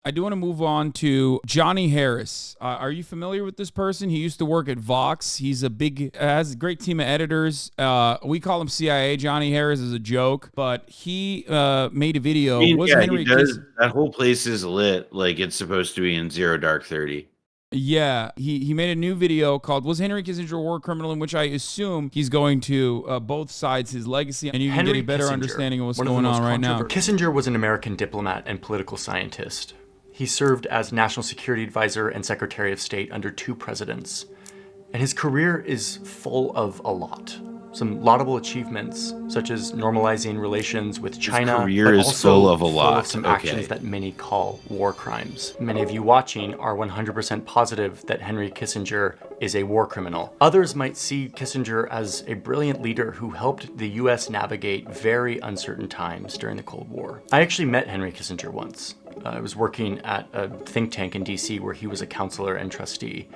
I do want to move on to Johnny Harris. Are you familiar with this person? He used to work at Vox. He's has a great team of editors. We call him CIA. Johnny Harris is a joke, but he made a video. He does. That whole place is lit like it's supposed to be in Zero Dark 30. Yeah, he made a new video called "Was Henry Kissinger a War Criminal?" in which I assume he's going to both sides his legacy, and you can get a better understanding of what's going on right now. Kissinger was an American diplomat and political scientist. He served as National Security Advisor and Secretary of State under 2 presidents. And his career is full of a lot. Some laudable achievements, such as normalizing relations with China, his career is full of a lot. Full of some actions that many call war crimes. Many of you watching are 100% positive that Henry Kissinger is a war criminal. Others might see Kissinger as a brilliant leader who helped the US navigate very uncertain times during the Cold War. I actually met Henry Kissinger once. I was working at a think tank in DC where he was a counselor and trustee.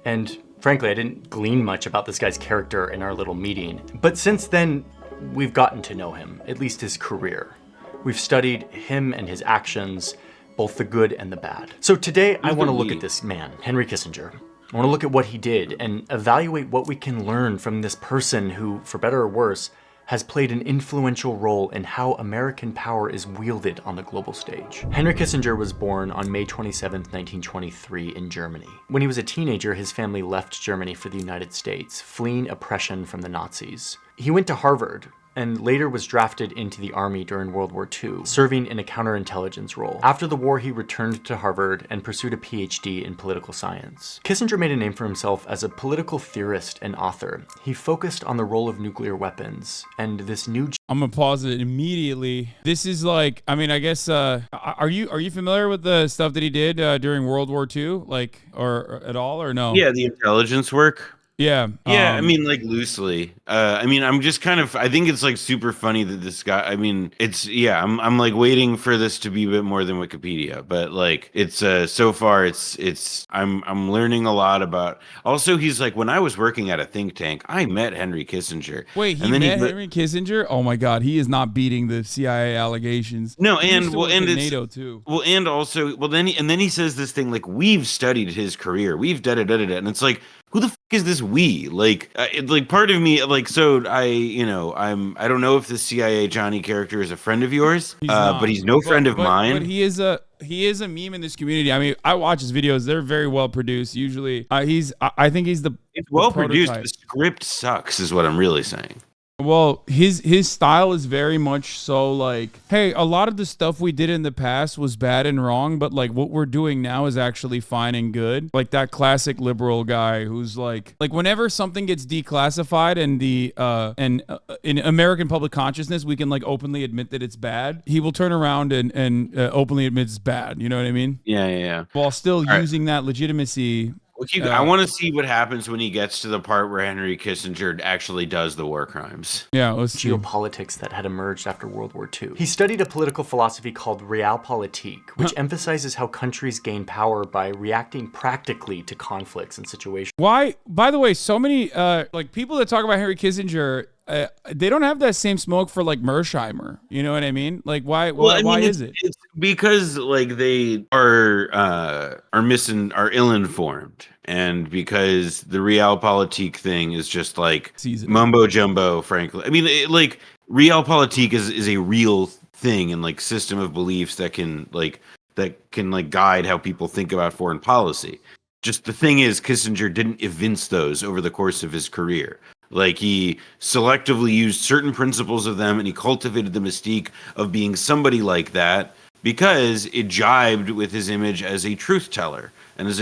And frankly, I didn't glean much about this guy's character in our little meeting. But since then, we've gotten to know him, at least his career. We've studied him and his actions, both the good and the bad. So today, I want to look at this man, Henry Kissinger. I want to look at what he did and evaluate what we can learn from this person who, for better or worse, has played an influential role in how American power is wielded on the global stage. Henry Kissinger was born on May 27, 1923 in Germany. When he was a teenager, his family left Germany for the United States, fleeing oppression from the Nazis. He went to Harvard, and later was drafted into the army during World War II, serving in a counterintelligence role. After the war, he returned to Harvard and pursued a PhD in political science. Kissinger made a name for himself as a political theorist and author. He focused on the role of nuclear weapons, and this new... I'm gonna pause it immediately. This is like, I mean, I guess, are you familiar with the stuff that he did during World War II, like, or at all, or no? Yeah, the intelligence work. Yeah. I mean, like, loosely. I mean, I'm just kind of, I think it's like super funny that this guy, I mean, it's, yeah, I'm like waiting for this to be a bit more than Wikipedia, but like, it's, so far I'm learning a lot about, also he's like, when I was working at a think tank, I met Henry Kissinger. Wait, he met Henry Kissinger? Oh my God, he is not beating the CIA allegations. No, and, well, and it's, NATO too. Well, and also, well, then he says this thing, like, we've studied his career, we've da-da-da-da-da, and it's like, who the fuck is this we? Like, like part of me, like, so I don't know if the CIA Johnny character is a friend of yours, but he's no friend of mine. But he is a meme in this community. I mean, I watch his videos; they're very well produced. Usually, I think he's it's well produced. The script sucks, is what I'm really saying. Well, his style is very much so like, hey, a lot of the stuff we did in the past was bad and wrong, but like what we're doing now is actually fine and good. Like that classic liberal guy who's like whenever something gets declassified and in American public consciousness, we can like openly admit that it's bad. He will turn around and openly admit it's bad. You know what I mean? Yeah. While still using that legitimacy. I want to see what happens when he gets to the part where Henry Kissinger actually does the war crimes. Yeah, let's see. Geopolitics that had emerged after World War II. He studied a political philosophy called Realpolitik, which emphasizes how countries gain power by reacting practically to conflicts and situations. Why? By the way, so many like people that talk about Henry Kissinger, they don't have that same smoke for like Mersheimer. You know what I mean? Like why? Well, why is it? It's because like they are ill-informed, and because the Realpolitik thing is just like mumbo jumbo. Frankly, I mean, like Realpolitik is a real thing and like system of beliefs that can guide how people think about foreign policy. Just the thing is, Kissinger didn't evince those over the course of his career. Like he selectively used certain principles of them, and he cultivated the mystique of being somebody like that because it jibed with his image as a truth teller and as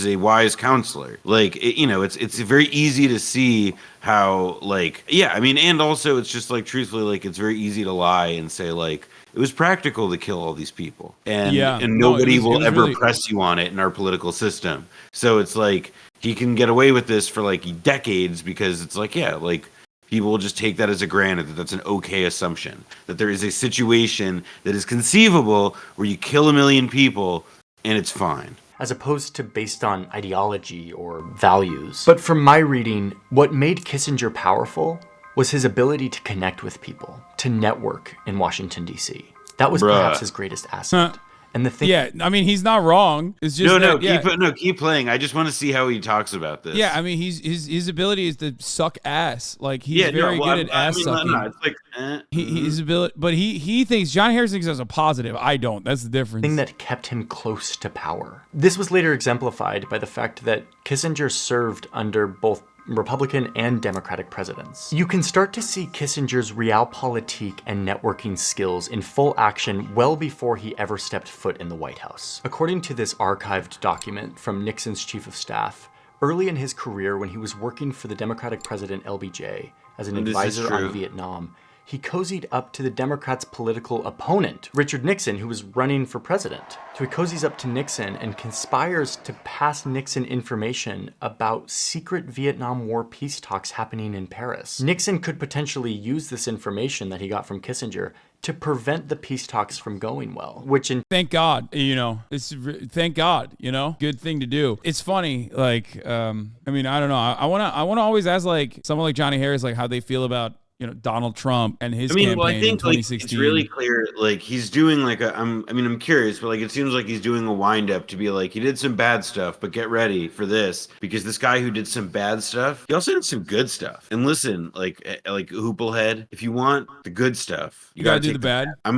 a wise counselor. Like it's very easy to see how and also it's just like truthfully, like it's very easy to lie and say like it was practical to kill all these people, and nobody will ever really press you on it in our political system. So it's like he can get away with this for like decades because it's like, yeah, like people will just take that as a granted that that's an okay assumption, that there is a situation that is conceivable where you kill 1 million people and it's fine. As opposed to based on ideology or values. But from my reading, what made Kissinger powerful was his ability to connect with people, to network in Washington, D.C. That was perhaps his greatest asset. And the thing, yeah, I mean, he's not wrong. It's just keep playing. I just want to see how he talks about this. Yeah, I mean, his ability is to suck ass. Like he's very good at ass sucking. It's like his ability, but he thinks John Harrison thinks as a positive. I don't. That's the difference. thing that kept him close to power. This was later exemplified by the fact that Kissinger served under both Republican and Democratic presidents. You can start to see Kissinger's realpolitik and networking skills in full action well before he ever stepped foot in the White House. According to this archived document from Nixon's chief of staff, early in his career when he was working for the Democratic president LBJ as an advisor on Vietnam, he cozied up to the Democrats' political opponent, Richard Nixon, who was running for president. So he cozies up to Nixon and conspires to pass Nixon information about secret Vietnam War peace talks happening in Paris. Nixon could potentially use this information that he got from Kissinger to prevent the peace talks from going well, which thank God, thank God, good thing to do. It's funny, like, I mean, I don't know. I want to always ask, like, someone like Johnny Harris, like, how they feel about Donald Trump and his campaign I think in 2016. Like, it's really clear, like he's doing like I'm curious, but like it seems like he's doing a wind up to be like, he did some bad stuff, but get ready for this, because this guy who did some bad stuff, he also did some good stuff. And listen, like Hooplehead, if you want the good stuff, you gotta do the bad. I'm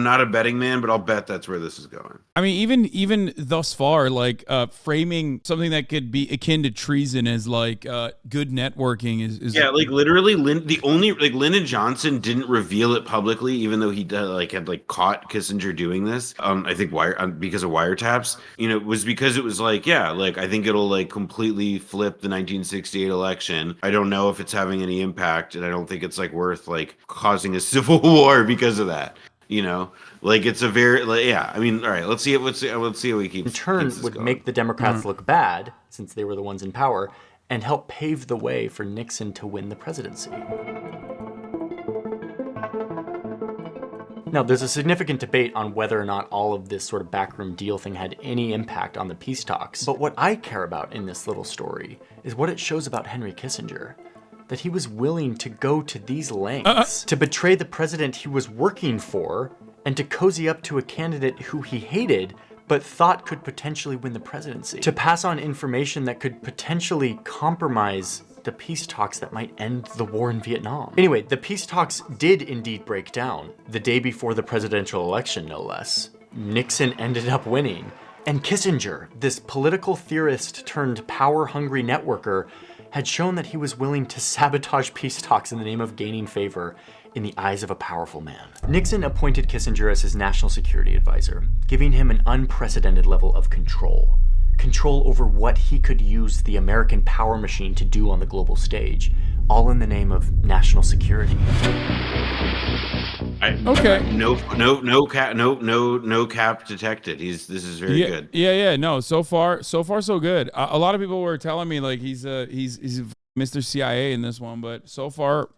not a betting man, but I'll bet that's where this is going. I mean, even thus far, like framing something that could be akin to treason as like good networking is yeah, like literally Lyndon Johnson didn't reveal it publicly, even though he had caught Kissinger doing this. I think because of wiretaps. It was because it was like, yeah, like I think it'll like completely flip the 1968 election. I don't know if it's having any impact, and I don't think it's like worth like causing a civil war because of that. Like it's a very yeah. I mean, all right, let's see how we keep. In turn, would going. Make the Democrats look bad since they were the ones in power, and help pave the way for Nixon to win the presidency. Now, there's a significant debate on whether or not all of this sort of backroom deal thing had any impact on the peace talks. But what I care about in this little story is what it shows about Henry Kissinger. That he was willing to go to these lengths to betray the president he was working for and to cozy up to a candidate who he hated but thought could potentially win the presidency, to pass on information that could potentially compromise the peace talks that might end the war in Vietnam. Anyway, the peace talks did indeed break down, the day before the presidential election, no less. Nixon ended up winning, and Kissinger, this political theorist turned power-hungry networker, had shown that he was willing to sabotage peace talks in the name of gaining favor in the eyes of a powerful man. Nixon appointed Kissinger as his national security advisor, giving him an unprecedented level of control. Control over what he could use the American power machine to do on the global stage, all in the name of national security. Okay. No cap detected. This is very good. Yeah. No, so far so good. A lot of people were telling me like he's Mr. CIA in this one, but so far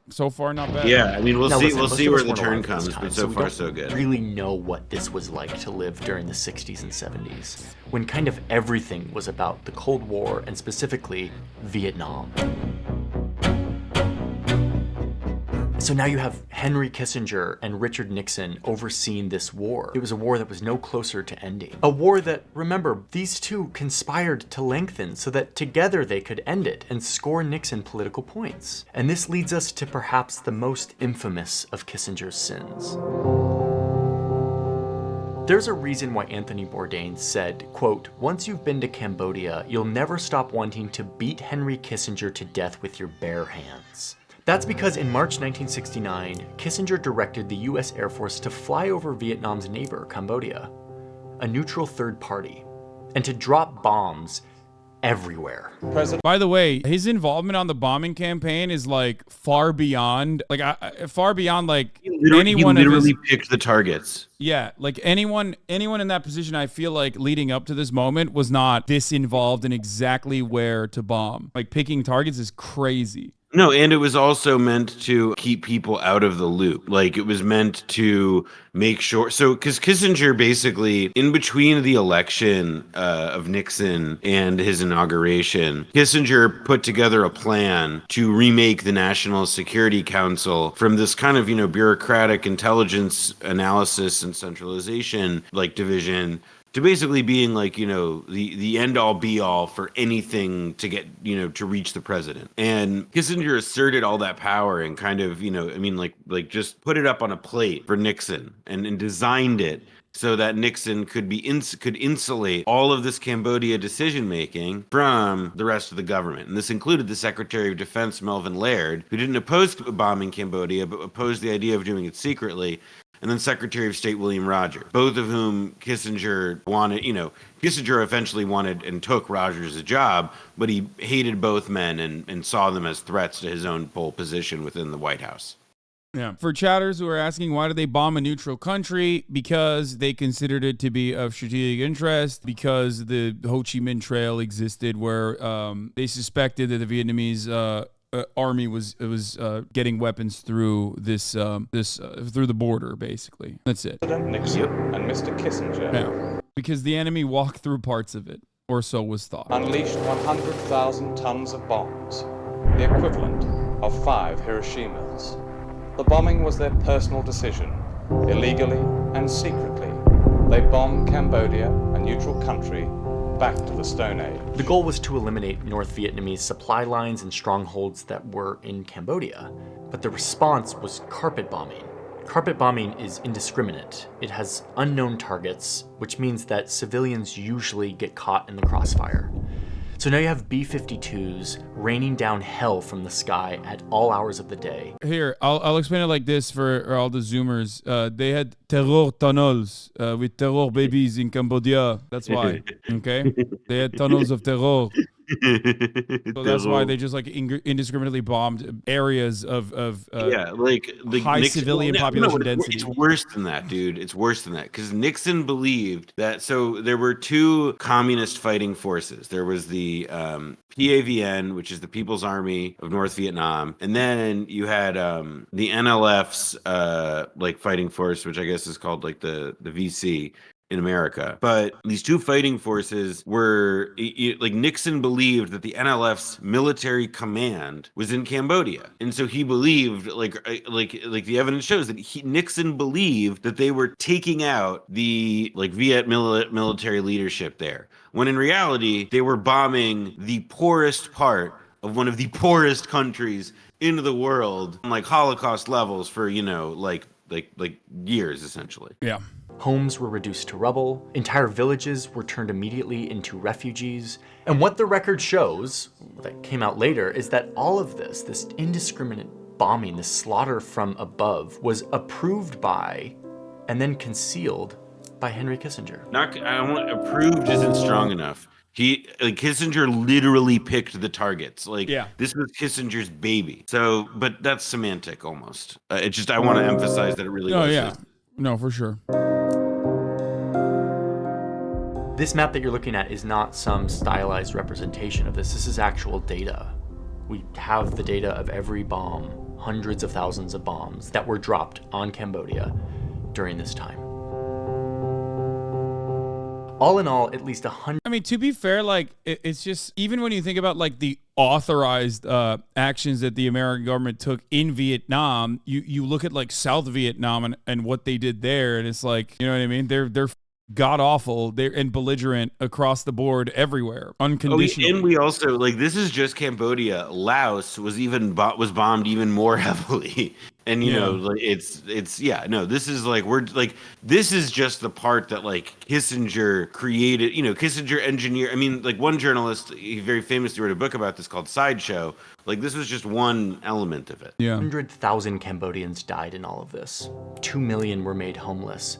not bad. Yeah, I mean we'll see where the turn comes, but so far so good. Really know what this was like to live during the 60s and 70s, when kind of everything was about the Cold War and specifically Vietnam. So now you have Henry Kissinger and Richard Nixon overseeing this war. It was a war that was no closer to ending. A war that, remember, these two conspired to lengthen so that together they could end it and score Nixon political points. And this leads us to perhaps the most infamous of Kissinger's sins. There's a reason why Anthony Bourdain said, quote, "Once you've been to Cambodia, you'll never stop wanting to beat Henry Kissinger to death with your bare hands." That's because in March 1969, Kissinger directed the US Air Force to fly over Vietnam's neighbor, Cambodia, a neutral third party, and to drop bombs everywhere. By the way, his involvement on the bombing campaign is like far beyond like anyone. He literally picked the targets. Yeah, like anyone in that position, I feel like leading up to this moment was not this involved in exactly where to bomb. Like picking targets is crazy. No, and it was also meant to keep people out of the loop. Like it was meant to make sure. So, because Kissinger basically, in between the election of Nixon and his inauguration, Kissinger put together a plan to remake the National Security Council from this kind of, bureaucratic intelligence analysis and centralization like division to basically being like, the end all be all for anything to get, to reach the president. And Kissinger asserted all that power and kind of, like just put it up on a plate for Nixon and designed it so that Nixon could insulate all of this Cambodia decision making from the rest of the government. And this included the Secretary of Defense, Melvin Laird, who didn't oppose bombing Cambodia, but opposed the idea of doing it secretly. And then Secretary of State William Rogers, both of whom Kissinger wanted, Kissinger eventually wanted and took Rogers' job, but he hated both men and saw them as threats to his own pole position within the White House. Yeah. For chatters who are asking, why did they bomb a neutral country? Because they considered it to be of strategic interest, because the Ho Chi Minh Trail existed where they suspected that the Vietnamese army was getting weapons through through the border, basically. That's it. President Nixon and Mr. Kissinger because the enemy walked through parts of it, or so was thought. Unleashed 100,000 tons of bombs, the equivalent of 5 Hiroshimas. The bombing was their personal decision. Illegally and secretly, they bombed Cambodia, a neutral country, back to the Stone Age. The goal was to eliminate North Vietnamese supply lines and strongholds that were in Cambodia, but the response was carpet bombing. Carpet bombing is indiscriminate. It has unknown targets, which means that civilians usually get caught in the crossfire. So now you have B-52s raining down hell from the sky at all hours of the day. Here, I'll explain it like this for all the Zoomers. They had terror tunnels with terror babies in Cambodia. That's why, okay? They had tunnels of terror. So that's why they just like indiscriminately bombed areas of high civilian population density. It's worse than that, dude. It's worse than that because Nixon believed that. So there were two communist fighting forces. There was the PAVN, which is the People's Army of North Vietnam, and then you had the NLF's fighting force, which I guess is called like the VC in America. But these two fighting forces were like Nixon believed that the NLF's military command was in Cambodia. And so he believed like the evidence shows that Nixon believed that they were taking out the like Viet military leadership there. When in reality, they were bombing the poorest part of one of the poorest countries in the world, like Holocaust levels for, like years essentially. Yeah. Homes were reduced to rubble, entire villages were turned immediately into refugees, and what the record shows, that came out later, is that all of this indiscriminate bombing, this slaughter from above, was approved by and then concealed by Henry Kissinger. Approved isn't strong enough. Kissinger literally picked the targets. This was Kissinger's baby. So, but that's semantic almost. I want to emphasize that it really was. Oh, yeah. No, for sure. This map that you're looking at is not some stylized representation of this. This is actual data. We have the data of every bomb, hundreds of thousands of bombs that were dropped on Cambodia during this time. All in all, at least 100. I mean, to be fair, it's just, even when you think about the authorized actions that the American government took in Vietnam, you look at South Vietnam and what they did there, and it's like, you know what I mean? They're god awful. They're belligerent across the board everywhere, unconditionally. And we also this is just Cambodia. Laos was bombed even more heavily. And this is this is just the part that Kissinger created. Kissinger engineered. I mean, one journalist, he very famously wrote a book about this called Sideshow. This was just one element of it. Yeah, 100,000 Cambodians died in all of this. 2 million were made homeless.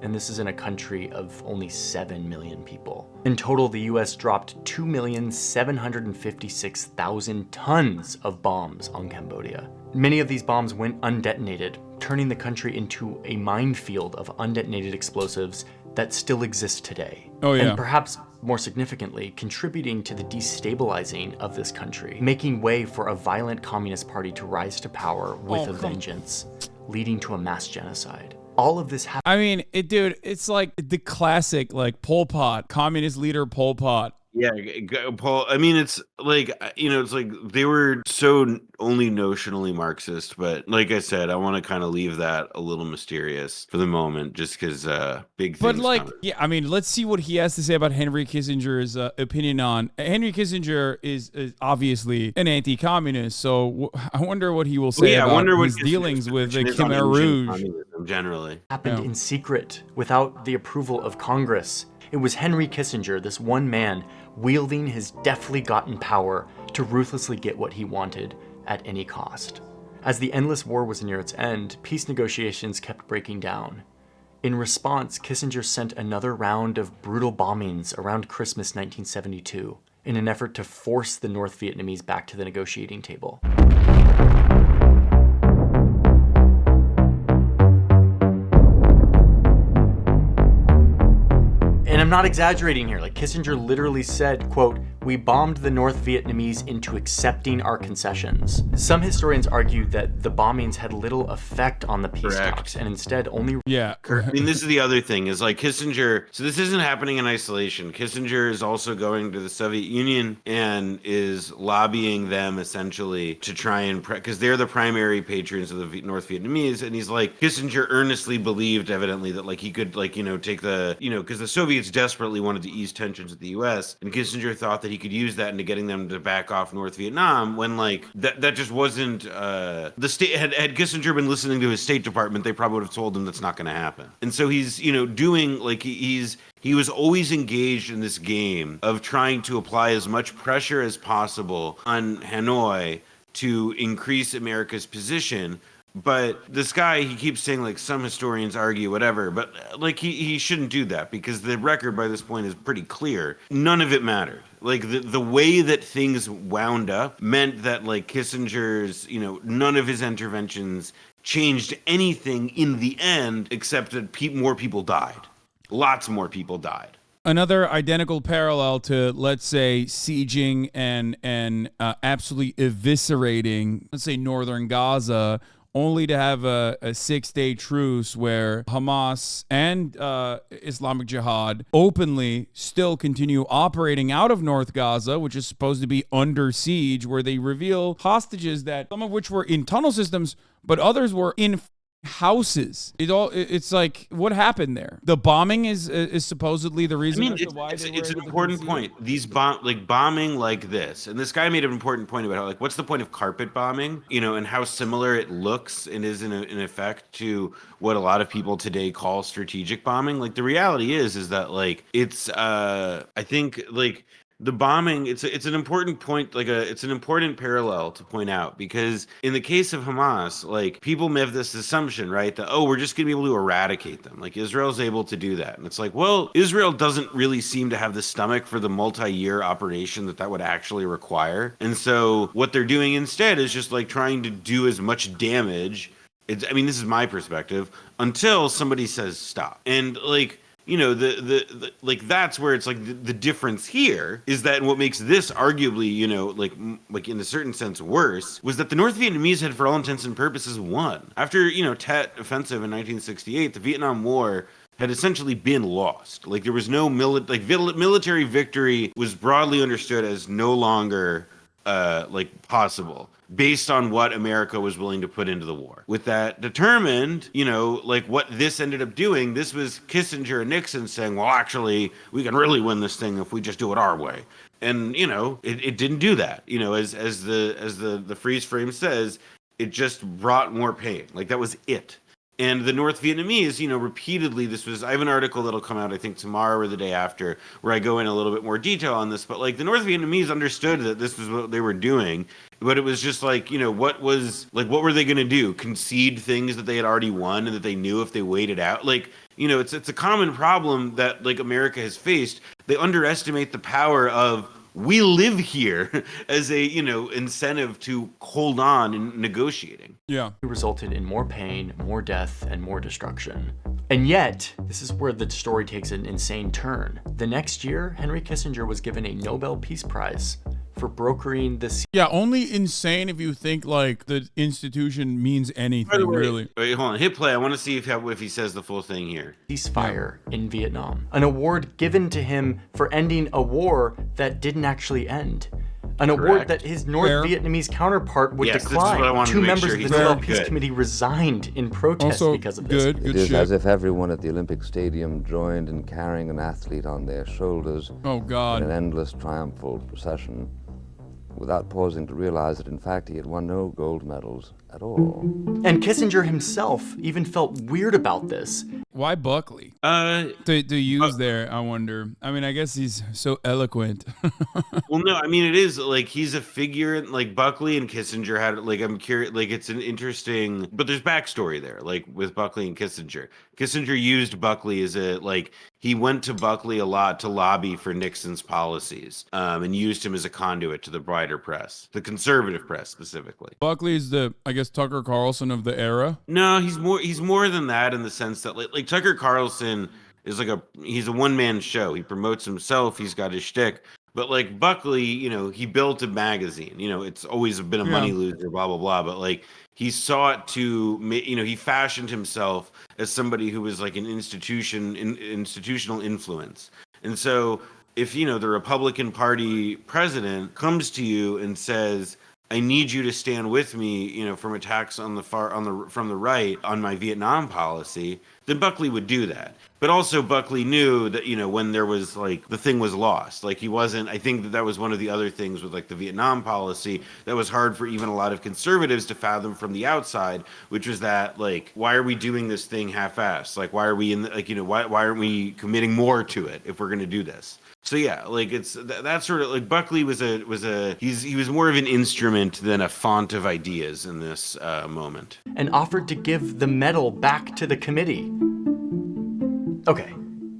And this is in a country of only 7 million people. In total, the US dropped 2,756,000 tons of bombs on Cambodia. Many of these bombs went undetonated, turning the country into a minefield of undetonated explosives that still exist today. Oh, yeah. And perhaps more significantly, contributing to the destabilizing of this country, making way for a violent communist party to rise to power with a vengeance, leading to a mass genocide. all of this happened. I mean, dude, it's like the classic, like Pol Pot, communist leader Pol Pot. Yeah, Paul. I mean, it's like, it's like they were so only notionally Marxist, but like I said, I want to kind of leave that a little mysterious for the moment, just because big things. But like, coming. yeah, I mean, let's see what he has to say about Henry Kissinger's opinion on. Henry Kissinger is obviously an anti-communist, so I wonder what he will say about his dealings with the Khmer Rouge. Generally, happened in secret, without the approval of Congress. It was Henry Kissinger, this one man, wielding his deftly gotten power to ruthlessly get what he wanted at any cost. As the endless war was near its end, peace negotiations kept breaking down. In response, Kissinger sent another round of brutal bombings around Christmas 1972 in an effort to force the North Vietnamese back to the negotiating table. And I'm not exaggerating here. Like, Kissinger literally said, quote, "We bombed the North Vietnamese into accepting our concessions." Some historians argue that the bombings had little effect on the peace talks and instead only... Yeah. I mean, this is the other thing is like Kissinger. So this isn't happening in isolation. Kissinger is also going to the Soviet Union and is lobbying them essentially to try and, because they're the primary patrons of the North Vietnamese. And he's like, Kissinger earnestly believed evidently that like he could like, take the, because the Soviets desperately wanted to ease tensions with the US, and Kissinger thought that he could use that into getting them to back off North Vietnam, when like that just wasn't the state. Had Kissinger been listening to his State Department, they probably would have told him that's not going to happen. And so he's doing like he was always engaged in this game of trying to apply as much pressure as possible on Hanoi to increase America's position. But this guy, he keeps saying like some historians argue whatever, but like he shouldn't do that, because the record by this point is pretty clear. None of it mattered. Like the way that things wound up meant that like Kissinger's, none of his interventions changed anything in the end, except that more people died. Lots more people died. Another identical parallel to, let's say, sieging and absolutely eviscerating, let's say, northern Gaza, only to have a 6-day truce where Hamas and Islamic Jihad openly still continue operating out of North Gaza, which is supposed to be under siege, where they reveal hostages that some of which were in tunnel systems, but others were in houses. It's like, what happened there? The bombing is supposedly the reason. I mean, it's an important point. These bombing like this, and this guy made an important point about how, like, what's the point of carpet bombing? And how similar it looks and is in effect to what a lot of people today call strategic bombing. Like, the reality is that like it's I think like the bombing, it's an important point, it's an important parallel to point out, because in the case of Hamas, like, people may have this assumption, right, that, we're just going to be able to eradicate them. Like, Israel's able to do that. And it's like, well, Israel doesn't really seem to have the stomach for the multi-year operation that would actually require. And so what they're doing instead is just like trying to do as much damage. This is my perspective, until somebody says stop. And like, the like, that's where it's like the difference here is that what makes this arguably, like in a certain sense worse, was that the North Vietnamese had, for all intents and purposes, won. After, Tet offensive in 1968, the Vietnam War had essentially been lost. Like, there was no military victory was broadly understood as no longer possible, based on what America was willing to put into the war. With that determined, like, what this ended up doing, this was Kissinger and Nixon saying, well, actually, we can really win this thing if we just do it our way. And, it didn't do that. As the freeze frame says, it just brought more pain. Like, that was it. And the North Vietnamese, repeatedly, I have an article that'll come out, I think, tomorrow or the day after, where I go in a little bit more detail on this. But, like, the North Vietnamese understood that this was what they were doing. But it was just like, what were they going to do? Concede things that they had already won and that they knew if they waited out? Like, it's a common problem that, like, America has faced. They underestimate the power of, we live here, as a, incentive to hold on in negotiating. Yeah. It resulted in more pain, more death, and more destruction. And yet, this is where the story takes an insane turn. The next year, Henry Kissinger was given a Nobel Peace Prize for brokering this. Yeah, only insane if you think like the institution means anything, really. Wait, hold on. Hit play. I want to see if he says the full thing here. Ceasefire in Vietnam. An award given to him for ending a war that didn't actually end. An award that his North Vietnamese counterpart would decline. Two members of the Nobel Peace Committee resigned in protest because of this. It is as if everyone at the Olympic Stadium joined in carrying an athlete on their shoulders in an endless triumphal procession, without pausing to realize that, in fact, he had won no gold medals at all. And Kissinger himself even felt weird about this. Why Buckley? To use there, I wonder. I mean, I guess he's so eloquent. Well, no, I mean, it is like he's a figure. Like Buckley and Kissinger had, like, I'm curious, like it's an interesting, but there's backstory there, like with Buckley and Kissinger. Kissinger used Buckley as he went to Buckley a lot to lobby for Nixon's policies, and used him as a conduit to the brighter press, the conservative press specifically. Buckley is I guess Tucker Carlson of the era. No, he's more than that, in the sense that like Tucker Carlson is he's a one-man show. He promotes himself. He's got his shtick. But like Buckley, he built a magazine. It's always been a money loser, blah, blah, blah. But like he sought to, he fashioned himself as somebody who was like an institutional influence. And so if, the Republican Party president comes to you and says, I need you to stand with me, from attacks from the right on my Vietnam policy, then Buckley would do that. But also Buckley knew that, when there was like the thing was lost, like he wasn't, I think that was one of the other things with like the Vietnam policy that was hard for even a lot of conservatives to fathom from the outside, which was that like, why are we doing this thing half-assed? Like, why are we why aren't we committing more to it if we're going to do this? So yeah, like it's that sort of like Buckley he was more of an instrument than a font of ideas in this moment. And offered to give the medal back to the committee. Okay,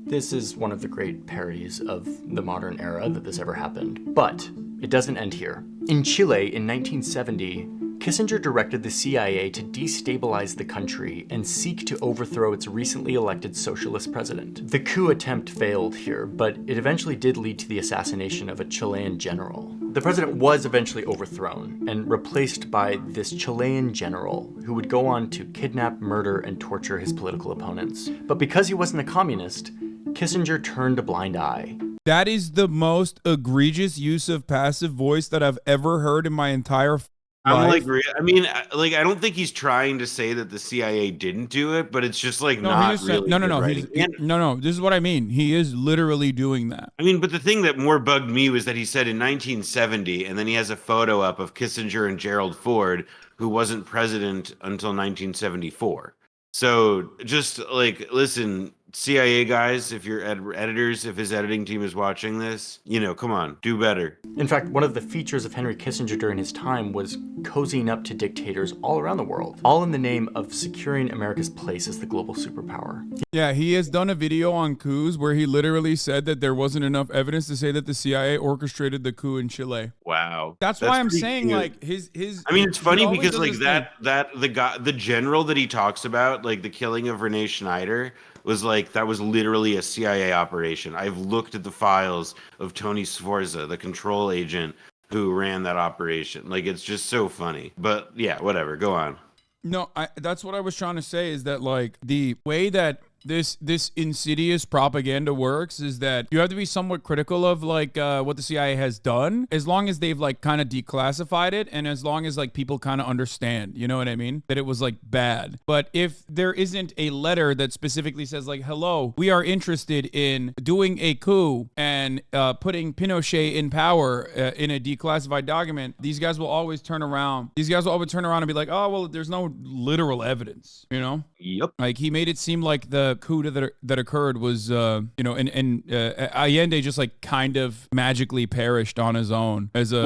this is one of the great parodies of the modern era that this ever happened, but it doesn't end here. In Chile in 1970, Kissinger directed the CIA to destabilize the country and seek to overthrow its recently elected socialist president. The coup attempt failed here, but it eventually did lead to the assassination of a Chilean general. The president was eventually overthrown and replaced by this Chilean general who would go on to kidnap, murder, and torture his political opponents. But because he wasn't a communist, Kissinger turned a blind eye. That is the most egregious use of passive voice that I've ever heard in my entire life. I don't think he's trying to say that the CIA didn't do it, but it's just like No, this is what I mean. He is literally doing that. I mean, but the thing that more bugged me was that he said in 1970, and then he has a photo up of Kissinger and Gerald Ford, who wasn't president until 1974. So just like, listen, CIA guys, if you're editors, if his editing team is watching this, come on, do better. In fact, one of the features of Henry Kissinger during his time was cozying up to dictators all around the world, all in the name of securing America's place as the global superpower. Yeah, he has done a video on coups where he literally said that there wasn't enough evidence to say that the CIA orchestrated the coup in Chile. Wow. That's why I'm saying, like, his I mean, it's funny because like the general that he talks about, like the killing of Renee Schneider, was like, that was literally a CIA operation. I've looked at the files of Tony Sforza, the control agent who ran that operation. Like, it's just so funny. But yeah, whatever. Go on. No, that's what I was trying to say, is that like the way that this insidious propaganda works is that you have to be somewhat critical of like what the CIA has done, as long as they've like kind of declassified it, and as long as like people kind of understand, you know what I mean, that it was like bad. But if there isn't a letter that specifically says like, hello, we are interested in doing a coup and putting Pinochet in power in a declassified document, these guys will always turn around and be like, oh well, there's no literal evidence, you know. Yep. Like, he made it seem like the coup that occurred was, and Allende just like kind of magically perished on his own as a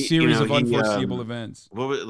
series of unforeseeable events. What's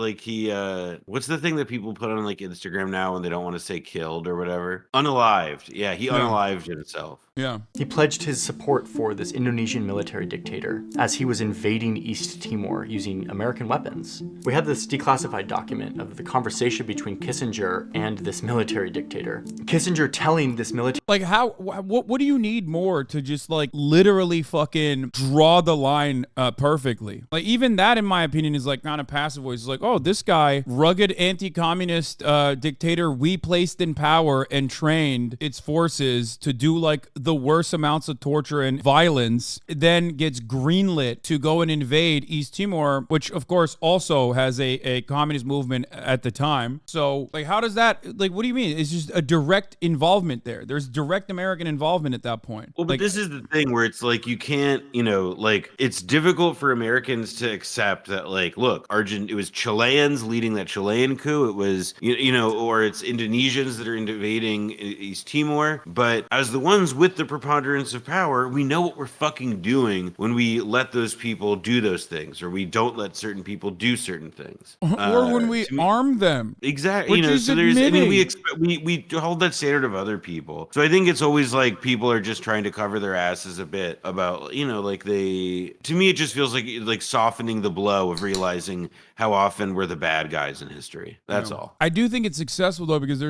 the thing that people put on like Instagram now when they don't want to say killed or whatever? Unalived. Yeah, he unalived himself. Yeah. He pledged his support for for this Indonesian military dictator as he was invading East Timor using American weapons. We have this declassified document of the conversation between Kissinger and this military dictator. Kissinger telling this military... Like, what do you need more to just, like, literally fucking draw the line perfectly? Like, even that, in my opinion, is, like, not a passive voice. It's like, oh, this guy, rugged anti-communist dictator we placed in power and trained its forces to do, like, the worst amounts of torture and violence, then gets greenlit to go and invade East Timor, which, of course, also has a communist movement at the time. So, like, how does that, like, what do you mean? It's just a direct involvement there. There's direct American involvement at that point. Well, but like, this is the thing where it's like, you can't, like, it's difficult for Americans to accept that, like, look, it was Chileans leading that Chilean coup. It was, or it's Indonesians that are invading East Timor. But as the ones with the preponderance of power, we know what we're fucking doing when we let those people do those things, or we don't let certain people do certain things. Or when we arm them. Exactly. So we hold that standard of other people. So I think it's always like people are just trying to cover their asses a bit about, like to me, it just feels like softening the blow of realizing how often we're the bad guys in history. That's all. I do think it's successful though, because there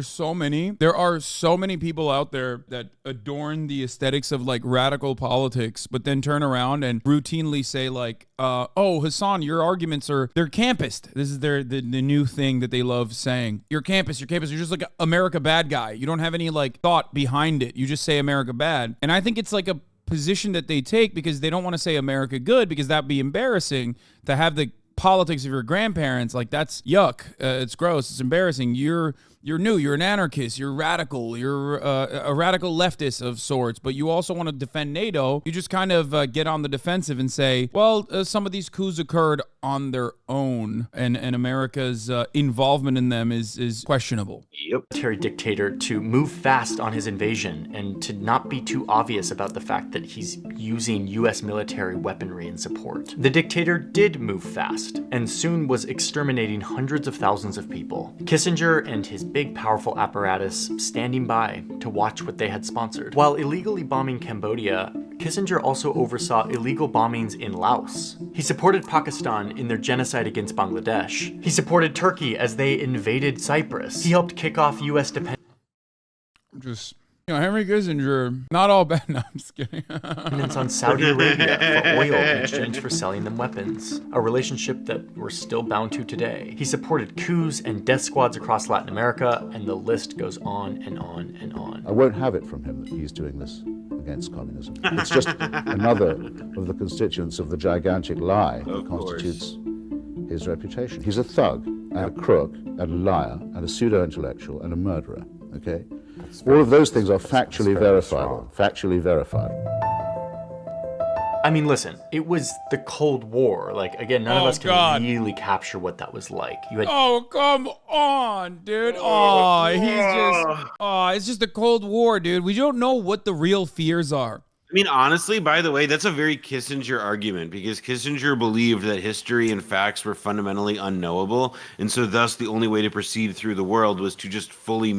are so many people out there that adorn the aesthetics of like radical politics, but then turn around and routinely say like, oh, Hasan, your arguments they're campist. This is the new thing that they love saying. You're campist. You're just like America bad guy. You don't have any like thought behind it. You just say America bad. And I think it's like a position that they take because they don't want to say America good, because that'd be embarrassing to have the politics of your grandparents. Like, that's yuck. It's gross. It's embarrassing. You're new. You're an anarchist. You're radical. You're a radical leftist of sorts, but you also want to defend NATO. You just kind of get on the defensive and say, well, some of these coups occurred on their own, and America's involvement in them is questionable. Yep. Military dictator to move fast on his invasion and to not be too obvious about the fact that he's using U.S. military weaponry in support. The dictator did move fast and soon was exterminating hundreds of thousands of people. Kissinger and his big powerful apparatus standing by to watch what they had sponsored. While illegally bombing Cambodia, Kissinger also oversaw illegal bombings in Laos. He supported Pakistan in their genocide against Bangladesh. He supported Turkey as they invaded Cyprus. He helped kick off U.S. dependence Henry Kissinger, not all bad. No, I'm just kidding. on Saudi Arabia for oil in exchange for selling them weapons, a relationship that we're still bound to today. He supported coups and death squads across Latin America, and the list goes on and on and on. I won't have it from him that he's doing this against communism. It's just another of the constituents of the gigantic lie that constitutes his reputation. He's a thug, and a crook, and a liar, and a pseudo-intellectual, and a murderer, okay? All of those things are factually verifiable. Factually verifiable. I mean, listen, it was the Cold War. Like, again, none of us can really capture what that was like. Oh, come on, dude. It's just the Cold War, dude. We don't know what the real fears are. I mean, honestly, by the way, that's a very Kissinger argument, because Kissinger believed that history and facts were fundamentally unknowable. And so thus the only way to proceed through the world was to just fully,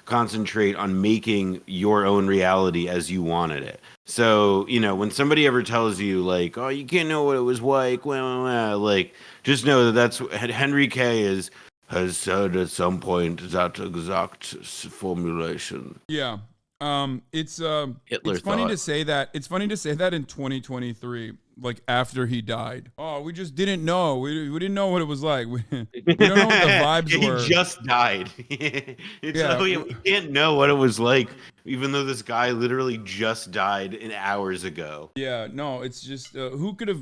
concentrate on making your own reality as you wanted it. So, when somebody ever tells you like, oh, you can't know what it was like, like, just know that that's what Henry K. has said at some point, that exact formulation. Yeah. It's funny to say that. It's funny to say that in 2023, like after he died. Oh, we just didn't know. We didn't know what it was like. We don't know what the vibes were. He just died. We can't know what it was like, even though this guy literally just died hours ago. Yeah, no, it's just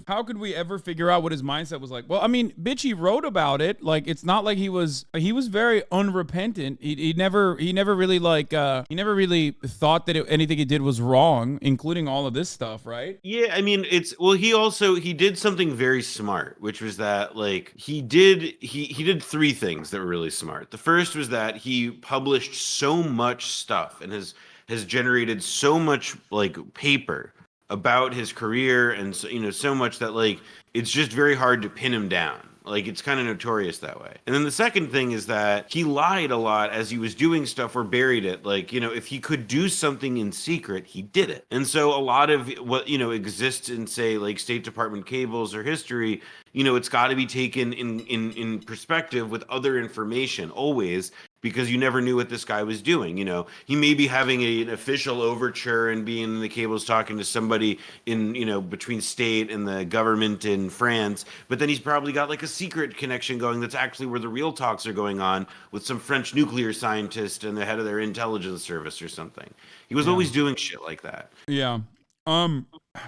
how could we ever figure out what his mindset was like? Well, I mean, bitch, he wrote about it. Like, it's not like he was very unrepentant. He never really thought that anything he did was wrong, including all of this stuff, right? Yeah, I mean, he did something very smart, which was that like he did three things that were really smart. The first was that he published so much stuff and has generated so much like paper about his career, and so much that like it's just very hard to pin him down. Like, it's kind of notorious that way. And then the second thing is that he lied a lot as he was doing stuff or buried it. Like, you know, if he could do something in secret, he did it. And so a lot of what, you know, exists in, say, like State Department cables or history, you know, it's got to be taken in perspective with other information always, because you never knew what this guy was doing. You know, he may be having an official overture and being in the cables talking to somebody in, you know, between state and the government in France, but then he's probably got like a secret connection going that's actually where the real talks are going on with some French nuclear scientist and the head of their intelligence service or something. He was always doing shit like that. Yeah.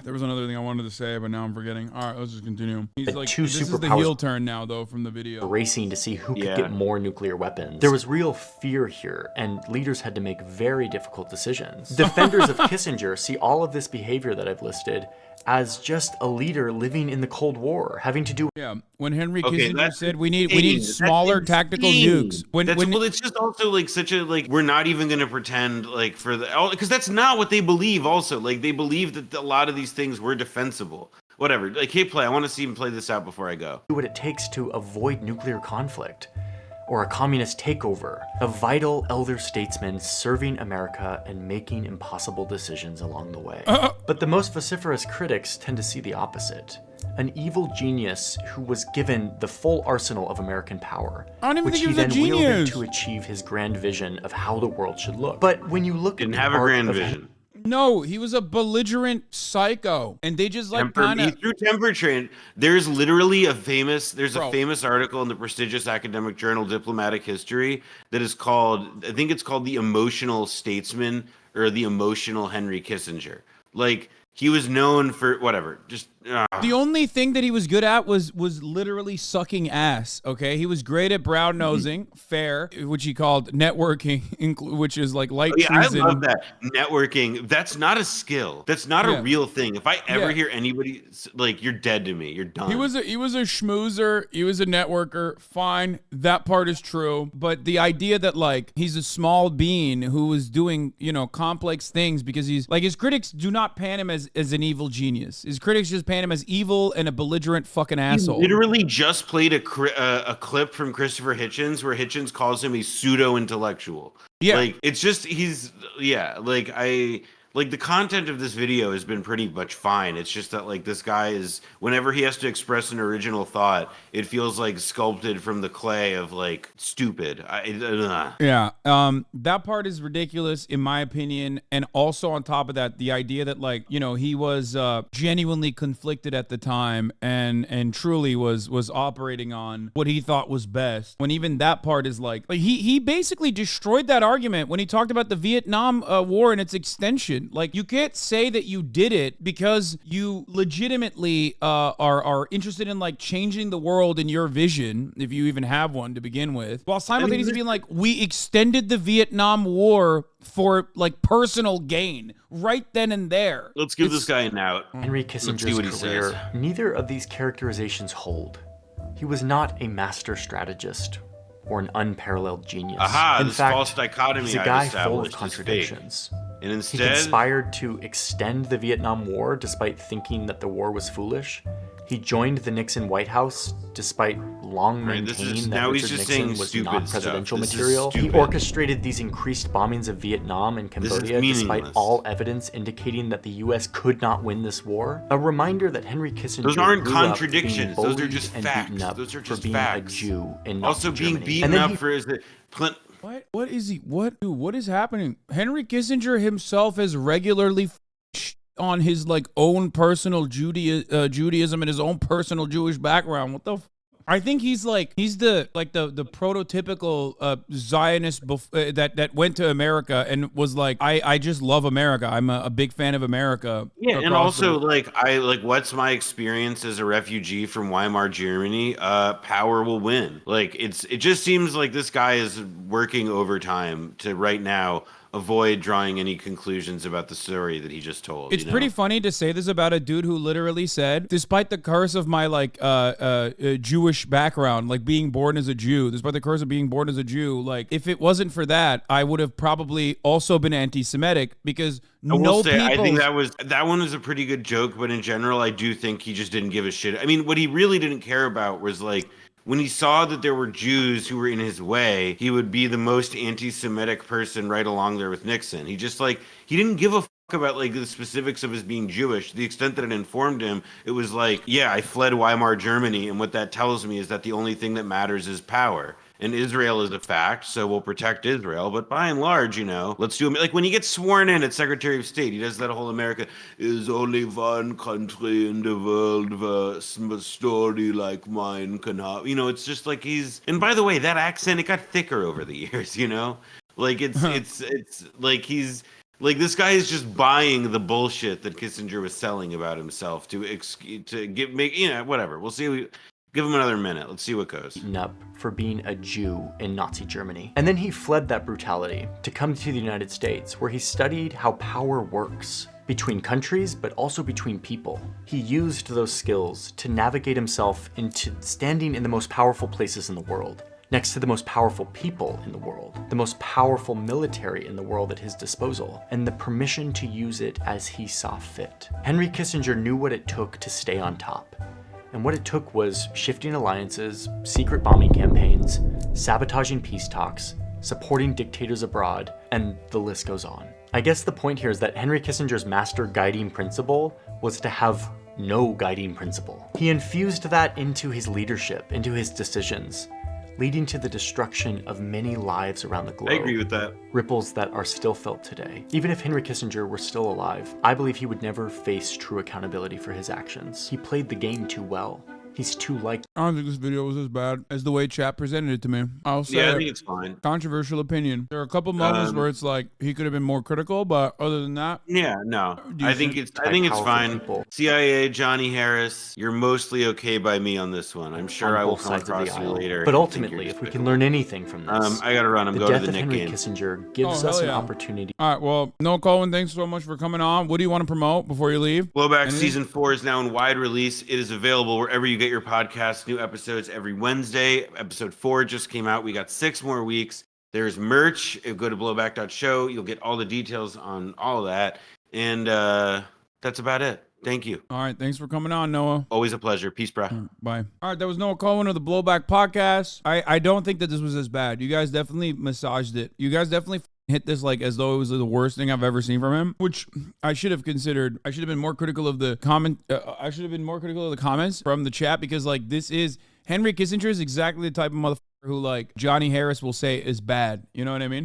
There was another thing I wanted to say, but now I'm forgetting. All right, let's just continue. He's like, two this is the superpowers heel turn now, though, from the video. Racing to see who could get more nuclear weapons. There was real fear here, and leaders had to make very difficult decisions. Defenders of Kissinger see all of this behavior that I've listed as just a leader living in the Cold War, having to do. Yeah, when Henry Kissinger said we need smaller tactical nukes. Well, it's just also like such a like we're not even going to pretend like for the because that's not what they believe. Also, like they believe that a lot of these things were defensible. Whatever. Like, hey, I want to see him play this out before I go. Do what it takes to avoid nuclear conflict or a communist takeover. A vital elder statesman serving America and making impossible decisions along the way. But the most vociferous critics tend to see the opposite. An evil genius who was given the full arsenal of American power, which he then wielded to achieve his grand vision of how the world should look. But when you look didn't have a grand vision. No, he was a belligerent psycho, and they just like kind of through temperature. There's literally a famous article in the prestigious academic journal Diplomatic History that is called, I think it's called The Emotional Statesman or The Emotional Henry Kissinger. Like, he was known for whatever, just the only thing that he was good at was literally sucking ass. Okay, he was great at brown nosing, fair, which he called networking, which is like light treason. I love that networking. That's not a skill. That's not a real thing. If I ever hear anybody like, you're dead to me. You're done. He was a schmoozer. He was a networker. Fine, that part is true. But the idea that like he's a small being who was doing complex things because he's like his critics do not pan him as an evil genius. His critics just pan him as evil and a belligerent fucking asshole. He literally just played a clip from Christopher Hitchens where Hitchens calls him a pseudo-intellectual. Yeah. Like, it's just, like the content of this video has been pretty much fine. It's just that like this guy is, whenever he has to express an original thought, it feels like sculpted from the clay of like stupid. Yeah. That part is ridiculous in my opinion. And also on top of that, the idea that like, he was genuinely conflicted at the time and truly was operating on what he thought was best. When even that part is like he basically destroyed that argument when he talked about the Vietnam War and its extension. Like, you can't say that you did it because you legitimately are interested in like changing the world in your vision, if you even have one to begin with, while simultaneously being like, we extended the Vietnam War for like personal gain right then and there. Let's give this guy an out. Henry Kissinger's career, neither of these characterizations hold. He was not a master strategist or an unparalleled genius. In this fact, false dichotomy he's a guy full of contradictions. And instead, he conspired to extend the Vietnam War despite thinking that the war was foolish. He joined the Nixon White House despite long maintaining that Richard Nixon was not presidential material. He orchestrated these increased bombings of Vietnam and Cambodia despite all evidence indicating that the U.S. could not win this war. A reminder that Henry Kissinger those aren't contradictions. Those are just facts. Those are just facts. A Jew in also being beaten up for his Clinton. What is he? What is happening? Henry Kissinger himself has regularly on his like own personal Judaism and his own personal Jewish background. What the? I think he's the prototypical Zionist that went to America and was like, I just love America. I'm a big fan of America. Yeah, and also what's my experience as a refugee from Weimar, Germany? Power will win. Like it just seems like this guy is working overtime to right now avoid drawing any conclusions about the story that he just told. It's pretty funny to say this about a dude who literally said, despite the curse of my like Jewish background, like being born as a Jew, despite the curse of being born as a Jew, like if it wasn't for that, I would have probably also been anti-Semitic because I think that one was a pretty good joke, but in general, I do think he just didn't give a shit. I mean, what he really didn't care about was like, when he saw that there were Jews who were in his way, he would be the most anti-Semitic person right along there with Nixon. He just like, he didn't give a fuck about like the specifics of his being Jewish. To the extent that it informed him, it was like, yeah, I fled Weimar Germany, and what that tells me is that the only thing that matters is power. And Israel is a fact, so we'll protect Israel. But by and large, let's do it. Like when he gets sworn in at Secretary of State, he does that whole America is only one country in the world where a story like mine can have. It's just like and by the way, that accent, it got thicker over the years, Like it's like he's like this guy is just buying the bullshit that Kissinger was selling about himself to whatever. We'll see. Give him another minute. Let's see what goes. Up for being a Jew in Nazi Germany. And then he fled that brutality to come to the United States, where he studied how power works between countries, but also between people. He used those skills to navigate himself into standing in the most powerful places in the world, next to the most powerful people in the world, the most powerful military in the world at his disposal, and the permission to use it as he saw fit. Henry Kissinger knew what it took to stay on top. And what it took was shifting alliances, secret bombing campaigns, sabotaging peace talks, supporting dictators abroad, and the list goes on. I guess the point here is that Henry Kissinger's master guiding principle was to have no guiding principle. He infused that into his leadership, into his decisions, leading to the destruction of many lives around the globe. I agree with that. Ripples that are still felt today. Even if Henry Kissinger were still alive, I believe he would never face true accountability for his actions. He played the game too well. He's too liked. I don't think this video was as bad as the way chat presented it to me. I'll say, yeah, I think it's fine. Controversial opinion. There are a couple moments where it's like he could have been more critical, but other than that, yeah, no, I think it's fine. People. CIA, Johnny Harris, you're mostly okay by me on this one. I'm sure I will come across you later. But ultimately, if we can learn anything from this, I gotta run. I'm going to the Nick game. The death of Henry Kissinger gives us an opportunity. All right, well, Noah Kulwin, thanks so much for coming on. What do you want to promote before you leave? Blowback Season 4 is now in wide release. It is available wherever you get your podcasts. New episodes every Wednesday. Episode 4 just came out. We got 6 more weeks. There's merch. Go to blowback.show. You'll get all the details on all of that. And that's about it. Thank you. All right. Thanks for coming on, Noah. Always a pleasure. Peace, bro. Bye. All right. That was Noah Kulwin of the Blowback Podcast. I don't think that this was as bad. You guys definitely massaged it. You guys definitely hit this like as though it was the worst thing I've ever seen from him, which I should have considered. I should have been more critical of the comments from the chat, because like this is Henry Kissinger is exactly the type of motherfucker who like Johnny Harris will say is bad. You know what I mean?